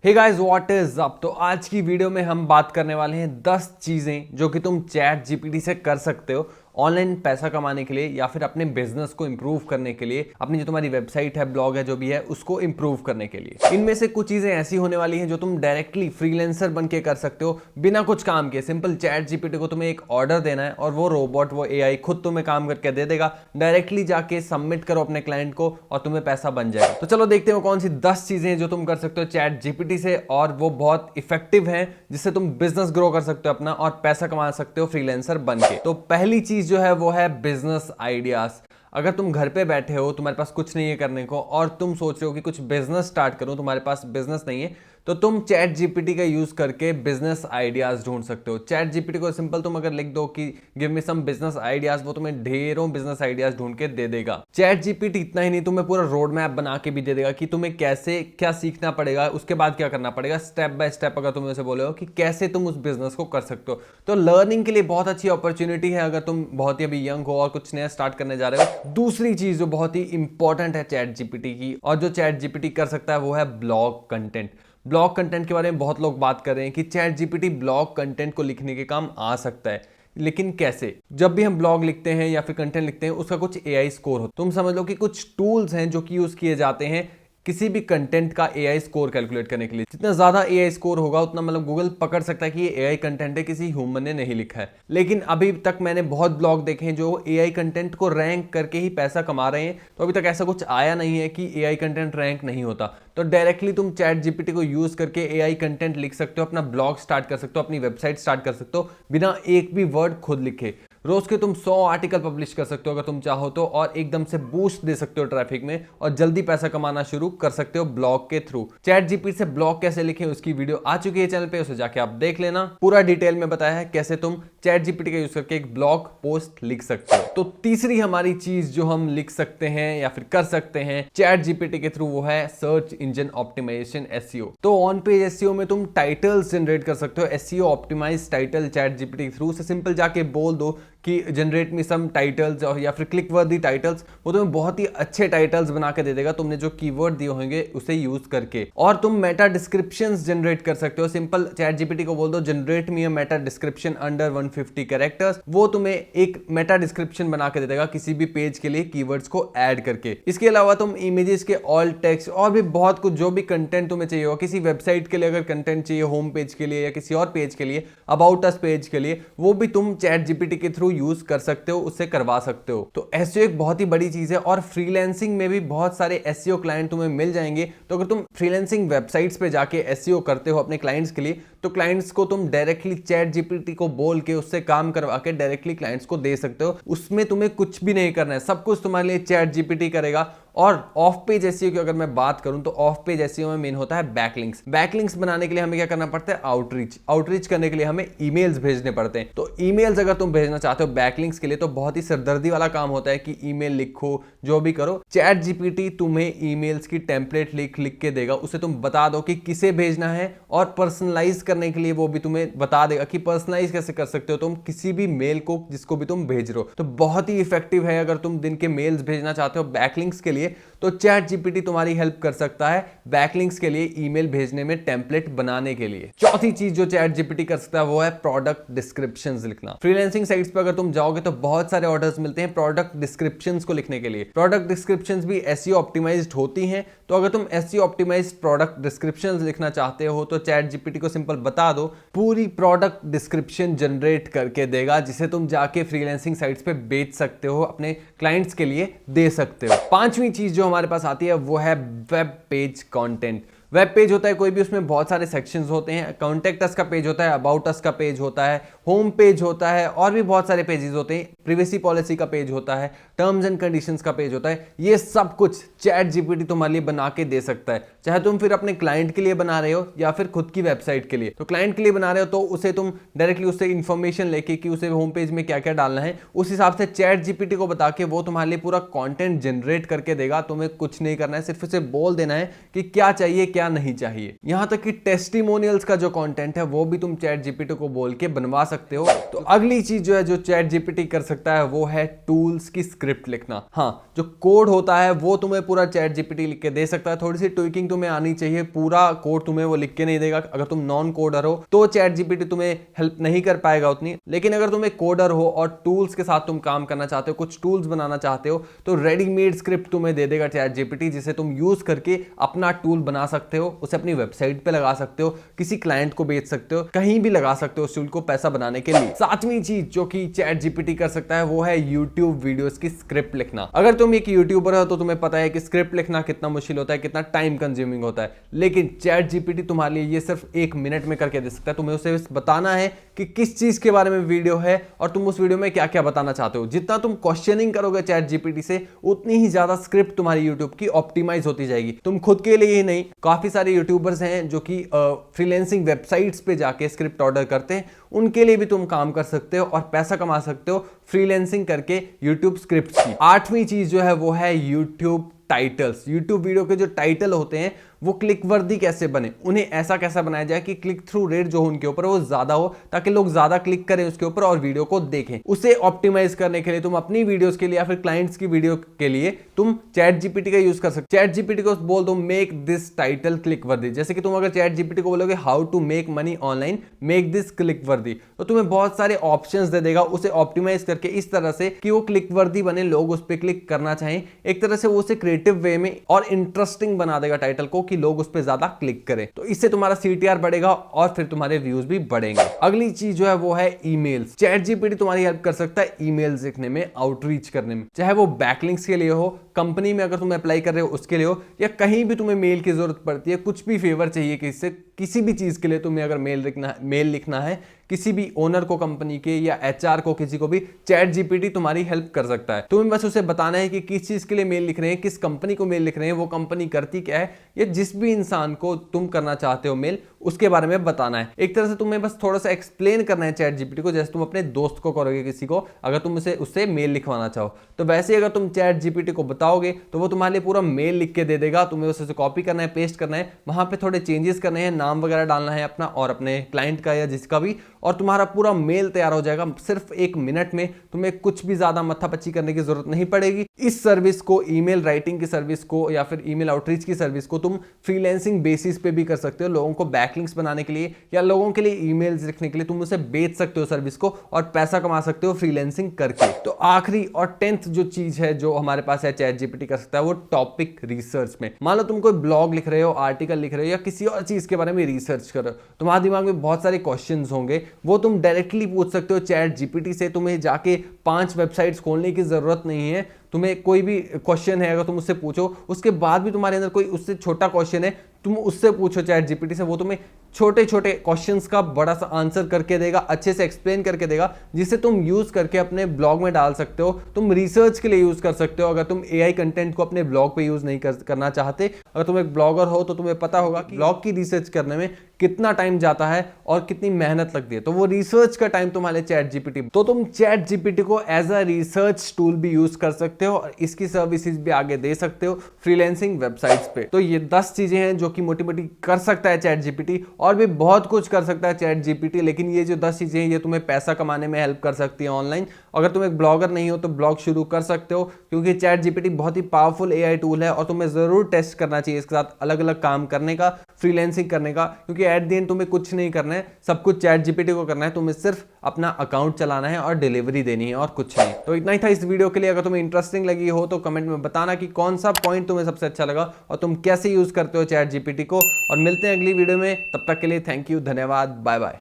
Hey guys what is up. तो आज की वीडियो में हम बात करने वाले हैं 10 चीजें जो कि तुम चैट जीपीटी से कर सकते हो ऑनलाइन पैसा कमाने के लिए या फिर अपने बिजनेस को इंप्रूव करने के लिए, अपनी जो तुम्हारी वेबसाइट है, ब्लॉग है, जो भी है, उसको इंप्रूव करने के लिए। इनमें से कुछ चीजें ऐसी होने वाली हैं जो तुम डायरेक्टली फ्रीलांसर बन के कर सकते हो बिना कुछ काम के। सिंपल चैट जीपीटी को तुम्हें एक ऑर्डर देना है और वो रोबोट, वो एआई खुद तुम्हें काम करके दे देगा। डायरेक्टली जाके सबमिट करो अपने क्लाइंट को और तुम्हें पैसा बन जाएगा। तो चलो देखते हो कौन सी 10 चीजें जो तुम कर सकते हो चैट जीपीटी से और वो बहुत इफेक्टिव है, जिससे तुम बिजनेस ग्रो कर सकते हो अपना और पैसा कमा सकते हो फ्रीलांसर बन के। तो पहली चीज जो है वो है बिजनेस आइडियाज। अगर तुम घर पे बैठे हो, तुम्हारे पास कुछ नहीं है करने को और तुम सोच रहे हो कि कुछ बिजनेस स्टार्ट करूं, तुम्हारे पास बिजनेस नहीं है, तो तुम चैट जीपीटी का यूज करके बिजनेस आइडियाज ढूंढ सकते हो। चैट जीपीटी को सिंपल तुम अगर लिख दो कि give me some business ideas, वो तुम्हें ढेरों बिजनेस आइडियाज ढूंढ के दे देगा। चैट जीपीटी इतना ही नहीं, तुम्हें पूरा रोड मैप बना के भी दे देगा कि तुम्हें कैसे क्या सीखना पड़ेगा, उसके बाद क्या करना पड़ेगा, स्टेप बाय स्टेप। अगर तुम उसे बोले हो कि कैसे तुम उस बिजनेस को कर सकते हो, तो लर्निंग के लिए बहुत अच्छी अपॉर्चुनिटी है अगर तुम बहुत ही अभी यंग हो और कुछ नया स्टार्ट करने जा रहे हो। दूसरी चीज जो बहुत ही इंपॉर्टेंट है चैट जीपीटी की और जो चैट जीपीटी कर सकता है वो है ब्लॉग कंटेंट। ब्लॉग कंटेंट के बारे में बहुत लोग बात कर रहे हैं कि चैट जीपीटी ब्लॉग कंटेंट को लिखने के काम आ सकता है, लेकिन कैसे? जब भी हम ब्लॉग लिखते हैं या फिर कंटेंट लिखते हैं, उसका कुछ एआई स्कोर हो। तुम समझ लो कि कुछ टूल्स हैं जो कि यूज किए जाते हैं किसी भी कंटेंट का एआई स्कोर कैलकुलेट करने के लिए। जितना ज्यादा एआई स्कोर होगा उतना मतलब गूगल पकड़ सकता है कि ये एआई कंटेंट है, किसी ह्यूमन ने नहीं लिखा है। लेकिन अभी तक मैंने बहुत ब्लॉग देखे हैं जो एआई कंटेंट को रैंक करके ही पैसा कमा रहे हैं। तो अभी तक ऐसा कुछ आया नहीं है कि एआई कंटेंट रैंक नहीं होता। तो डायरेक्टली तुम चैट जीपीटी को यूज करके एआई कंटेंट लिख सकते हो, अपना ब्लॉग स्टार्ट कर सकते हो, अपनी वेबसाइट स्टार्ट कर सकते हो बिना एक भी वर्ड खुद लिखे। रोज के तुम 100 आर्टिकल पब्लिश कर सकते हो अगर तुम चाहो तो, और एकदम से बूस्ट दे सकते हो ट्रैफिक में और जल्दी पैसा कमाना शुरू कर सकते हो ब्लॉग के थ्रू। चैट जीपीटी से ब्लॉग कैसे लिखें उसकी वीडियो आ चुकी है चैनल पे, उसे जाके आप देख लेना। पूरा डिटेल में बताया है कैसे तुम चैट जीपीटी का यूज करके एक ब्लॉग पोस्ट लिख सकते हो। तो तीसरी हमारी चीज जो हम लिख सकते हैं या फिर कर सकते हैं चैट जीपीटी के थ्रू वो है सर्च इंजन ऑप्टिमाइजेशन, एसईओ। तो ऑन पेज एसईओ में तुम टाइटल्स जनरेट कर सकते हो, SEO optimize title chat GPT के थ्रू से सिंपल जाके बोल दो कि जनरेट मी सम टाइटल्स या फिर क्लिक वर्दी टाइटल्स। वो तुम्हें बहुत ही अच्छे टाइटल्स बना के दे देगा तुमने जो कीवर्ड दिए होंगे उसे यूज करके। और तुम मेटा डिस्क्रिप्शंस जनरेट कर सकते हो। सिंपल चैट जीपीटी को बोल दो जनरेट मी अ मेटा डिस्क्रिप्शन अंडर 150 कैरेक्टर्स, वो तुम्हें एक मेटा डिस्क्रिप्शन बना के दे देगा किसी भी पेज के लिए कीवर्ड्स को ऐड करके। इसके अलावा तुम इमेजेस के ऑल टेक्स्ट और भी बहुत कुछ जो भी कंटेंट तुम्हें चाहिए हो, किसी वेबसाइट के लिए अगर कंटेंट चाहिए, होम पेज के लिए या किसी और पेज के लिए, अबाउट अस पेज के लिए, वो भी तुम चैट जीपीटी के थ्रू यूज कर सकते हो, उससे करवा सकते हो। तो एसईओ एक बहुत ही बड़ी चीज है और फ्रीलांसिंग में भी बहुत सारे एसईओ क्लाइंट तुम्हें मिल जाएंगे। तो अगर तुम फ्रीलांसिंग वेबसाइट्स पे जाके एसईओ करते हो अपने क्लाइंट्स के लिए, तो क्लाइंट्स को तुम डायरेक्टली चैट जीपीटी को बोल के उससे काम करवा के डायरेक्टली क्लाइंट्स को दे सकते हो। उसमें तुम्हें कुछ भी नहीं करना है, सब कुछ तुम्हारे लिए चैट जीपीटी करेगा। और ऑफ पेज एसईओ की अगर मैं बात करूं तो ऑफ पेज एसईओ में मेन होता है बैकलिंक्स। बैकलिंक्स बनाने के लिए हमें क्या करना पड़ता है? आउटरीच। आउटरीच करने के लिए हमें ईमेल्स भेजने पड़ते हैं। तो ईमेल्स अगर तुम भेजना चाहते हो बैकलिंक्स के लिए तो बहुत ही सिरदर्दी वाला काम होता है कि ईमेल लिखो, जो भी करो। चैट जीपीटी तुम्हें ईमेल्स की टेम्पलेट लिख लिख के देगा, उसे तुम बता दो कि किसे भेजना है और पर्सनलाइज करने के लिए वो भी तुम्हें बता देगा कि पर्सनलाइज कैसे कर सकते हो तुम किसी भी मेल को जिसको भी तुम भेज रहे हो। तो बहुत ही इफेक्टिव है अगर तुम दिन के मेल्स भेजना चाहते हो बैकलिंक्स के लिए, तो चैट जीपीटी तुम्हारी हेल्प कर सकता है बैकलिंक्स के लिए, ईमेल भेजने में, टेम्पलेट बनाने के लिए। चौथी चीज जो चैट जीपीटी कर सकता है वो है प्रोडक्ट डिस्क्रिप्शंस लिखना। फ्रीलांसिंग साइट्स पर अगर तुम जाओगे तो बहुत सारे ऑर्डर्स मिलते हैं प्रोडक्ट डिस्क्रिप्शंस को लिखने के लिए। प्रोडक्ट डिस्क्रिप्शंस भी एसईओ ऑप्टिमाइज्ड होती हैं। तो अगर तुम एसईओ ऑप्टिमाइज्ड प्रोडक्ट डिस्क्रिप्शंस लिखना चाहते हो तो चैट जीपीटी को सिंपल बता दो, पूरी प्रोडक्ट डिस्क्रिप्शन जनरेट करके देगा, जिसे तुम जाके फ्रीलांसिंग साइट्स पे बेच सकते हो, अपने क्लाइंट्स के लिए दे सकते हो। पांचवी चीज जो हमारे पास आती है वो है web page content. Web page होता है कोई भी, उसमें बहुत सारे सेक्शंस होते हैं। कॉन्टेक्ट अस का पेज होता है, अबाउट अस का पेज होता है, होम पेज होता है और भी बहुत सारे पेजेस होते हैं। प्रिवेसी पॉलिसी का पेज होता है, टर्म्स एंड कंडीशंस का पेज होता है। ये सब कुछ चैट जीपीटी तुम्हारे लिए बना के दे सकता है, चाहे तुम फिर अपने क्लाइंट के लिए बना रहे हो या फिर खुद की वेबसाइट के लिए। तो क्लाइंट के लिए बना रहे हो तो उसे तुम डायरेक्टली उससे इंफॉर्मेशन लेके कि उसे होम पेज में क्या क्या डालना है, उस हिसाब से चैट जीपीटी को बता के वो तुम्हारे लिए पूरा कंटेंट जनरेट करके देगा। तुम्हें कुछ नहीं करना है, सिर्फ उसे बोल देना है कि क्या चाहिए, क्या नहीं चाहिए। यहाँ तक कि टेस्टिमोनियल्स का जो कंटेंट है वो भी तुम चैट जीपीटी को बोल के बनवा सकते हो। तो अगली चीज जो है जो चैट जीपीटी कर सकता है वो है टूल्स की स्क्रिप्ट लिखना। हाँ, जो कोड होता है वो तुम्हें पूरा चैट जीपीटी लिख के दे सकता है, थोड़ी सी ट्विकिंग तुम्हें आनी चाहिए, पूरा कोड तुम्हें वो लिख के नहीं देगा। अगर तुम नॉन कोडर हो तो चैट जीपीटी तुम्हें हेल्प नहीं कर पाएगा उतनी, लेकिन अगर तुम एक कोडर हो और टूल्स के साथ तुम काम करना चाहते हो, कुछ टूल्स बनाना चाहते हो, तो रेडीमेड स्क्रिप्ट तुम्हें दे देगा चैट जीपीटी, जिसे तुम यूज करके अपना टूल बना सकते हो, उसे अपनी वेबसाइट पे लगा सकते हो, किसी क्लाइंट को बेच सकते हो, कहीं भी लगा सकते हो उस टूल को पैसा बनाने के लिए। सातवीं चीज जो कि चैट जीपीटी कर सकता है वो है यूट्यूब वीडियोस की स्क्रिप्ट लिखना। अगर तुम एक यूट्यूबर हो तो तुम्हें पता है कि स्क्रिप्ट लिखना कितना मुश्किल होता है, कितना टाइम कंज्यूमिंग होता है, लेकिन चैट जीपीटी तुम्हारे लिए ये सिर्फ 1 मिनट में करके दे सकता है। तुम्हें उसे बताना है कि किस चीज के बारे में वीडियो है और तुम उस वीडियो में क्या क्या बताना चाहते हो। जितना तुम क्वेश्चनिंग करोगे चैट जीपीटी से, उतनी ही ज्यादा स्क्रिप्ट तुम्हारी यूट्यूब की ऑप्टिमाइज होती जाएगी। तुम खुद के लिए ही नहीं, काफी सारे यूट्यूबर्स हैं जो कि फ्रीलांसिंग वेबसाइट्स पे जाके स्क्रिप्ट ऑर्डर करते हैं, उनके लिए भी तुम काम कर सकते हो और पैसा कमा सकते हो फ्रीलांसिंग करके यूट्यूब स्क्रिप्ट्स की। आठवीं चीज जो है वो है यूट्यूब टाइटल्स। यूट्यूब वीडियो के जो टाइटल होते हैं वो क्लिक वर्दी कैसे बने, उन्हें ऐसा कैसा बनाया जाए कि क्लिक थ्रू रेट जो उनके ऊपर वो ज्यादा हो, ताकि लोग ज्यादा क्लिक करें उसके ऊपर और वीडियो को देखें। उसे ऑप्टिमाइज करने के लिए तुम अपनी वीडियोस के लिए या फिर क्लाइंट्स की वीडियो के लिए तुम चैट जीपीटी का यूज कर सकते हो। चैट जीपीटी को बोल दो मेक दिस टाइटल क्लिक वर्दी। जैसे कि तुम अगर चैट जीपीटी को बोलोगे how to make money online, make this click worthy, तो तुम्हें बहुत सारे ऑप्शंस दे देगा उसे ऑप्टिमाइज करके इस तरह से कि वो क्लिक वर्दी बने, लोग उस पर क्लिक करना चाहें। एक तरह से वो उसे क्रिएटिव वे में और इंटरेस्टिंग बना देगा टाइटल को कि लोग उस पर ज्यादा क्लिक करें। तो इससे तुम्हारा सीटीआर बढ़ेगा और फिर तुम्हारे व्यूज भी बढ़ेंगे। अगली चीज जो है वो है ईमेल्स। चैट जीपीटी तुम्हारी हेल्प कर सकता है ईमेल्स लिखने में, आउटरीच करने में, चाहे वो बैकलिंक्स के लिए हो, कंपनी में अगर तुम अप्लाई कर रहे हो उसके लिए हो, या कहीं भी तुम्हें मेल की जरूरत पड़ती है, कुछ भी फेवर चाहिए किसी भी चीज के लिए तुम्हें अगर मेल लिखना है किसी भी ओनर को कंपनी के या एचआर को, किसी को भी, चैट जीपीटी तुम्हारी हेल्प कर सकता है। तुम्हें बस उसे बताना है कि किस चीज के लिए मेल लिख रहे हैं, किस कंपनी को मेल लिख रहे हैं, वो कंपनी करती क्या है, या जिस भी इंसान को तुम करना चाहते हो मेल उसके बारे में बताना है। एक तरह से तुम्हें बस थोड़ा सा एक्सप्लेन करना है चैट जीपीटी को, जैसे तुम अपने दोस्त को करोगे किसी को, अगर तुम उससे मेल लिखवाना चाहो, तो वैसे अगर तुम चैट जीपीटी को बताओगे तो वो तुम्हारे लिए पूरा मेल लिख के दे देगा। तुम्हें उसे कॉपी करना है, पेस्ट करना है, वहां पे थोड़े चेंजेस करने हैं, नाम वगैरह डालना है अपना और अपने क्लाइंट का या जिसका भी, और तुम्हारा पूरा मेल तैयार हो जाएगा सिर्फ 1 मिनट में। तुम्हें कुछ भी ज्यादा मत्थापच्ची करने की जरूरत नहीं पड़ेगी। इस सर्विस को, ईमेल राइटिंग की सर्विस को या फिर ईमेल आउटरीच की सर्विस को तुम फ्रीलांसिंग बेसिस पे भी कर सकते हो। लोगों को बैकलिंक्स बनाने के लिए या लोगों के लिए ईमेल्स लिखने के लिए तुम उसे बेच सकते हो सर्विस को और पैसा कमा सकते हो फ्रीलांसिंग करके। तो आखिरी और 10th जो चीज है जो हमारे पास है चैट जीपीटी कर सकता है वो टॉपिक रिसर्च में। मान लो तुम कोई ब्लॉग लिख रहे हो, आर्टिकल लिख रहे हो या किसी और चीज के बारे में रिसर्च कर रहे हो, तुम्हारे दिमाग में बहुत सारे क्वेश्चंस होंगे, वो तुम डायरेक्टली पूछ सकते हो चैट जीपीटी से। तुम्हें जाके 5 वेबसाइट्स खोलने की जरूरत नहीं है। तुम्हें कोई भी क्वेश्चन है अगर तुम उससे पूछो, उसके बाद भी तुम्हारे अंदर कोई उससे छोटा क्वेश्चन है, तुम उससे पूछो चैट जीपीटी से, वो तुम्हें छोटे छोटे क्वेश्चंस का बड़ा सा आंसर करके देगा, अच्छे से एक्सप्लेन करके देगा, जिसे तुम यूज करके अपने ब्लॉग में डाल सकते हो। तुम रिसर्च के लिए यूज कर सकते हो। अगर तुम एआई कंटेंट को अपने ब्लॉग पे यूज नहीं करना चाहते, अगर तुम एक ब्लॉगर हो तो तुम्हें पता होगा कि ब्लॉग की रिसर्च करने में कितना टाइम जाता है और कितनी मेहनत लगती है, तो वो रिसर्च का टाइम तुम्हारे चैट जीपीटी, तो तुम चैट जीपीटी को एज अ रिसर्च टूल भी यूज कर सकते हो और इसकी सर्विसेज भी आगे दे सकते हो फ्रीलांसिंग वेबसाइट्स पे। तो ये 10 चीजें हैं जो कि मोटी मोटी कर सकता है चैट जीपीटी, और भी बहुत कुछ कर सकता है चैट जीपीटी, लेकिन ये जो 10 चीजें हैं ये तुम्हें पैसा कमाने में हेल्प कर सकती है ऑनलाइन। अगर तुम एक ब्लॉगर नहीं हो तो ब्लॉग शुरू कर सकते हो, क्योंकि चैट जीपीटी बहुत ही पावरफुल एआई टूल है और तुम्हें जरूर टेस्ट करना चाहिए इसके साथ अलग अलग काम करने का, फ्रीलांसिंग करने का, क्योंकि एट द एंड तुम्हें कुछ नहीं करना है, सब कुछ चैट जीपीटी को करना है। तुम्हें सिर्फ अपना अकाउंट चलाना है और डिलीवरी देनी है और कुछ नहीं। तो इतना ही था इस वीडियो के लिए। अगर तुम्हें इंटरेस्टिंग लगी हो तो कमेंट में बताना कि कौन सा पॉइंट तुम्हें सबसे अच्छा लगा और तुम कैसे यूज करते हो चैट जीपीटी को, और मिलते हैं अगली वीडियो में। तब तक के लिए थैंक यू, धन्यवाद, बाय बाय।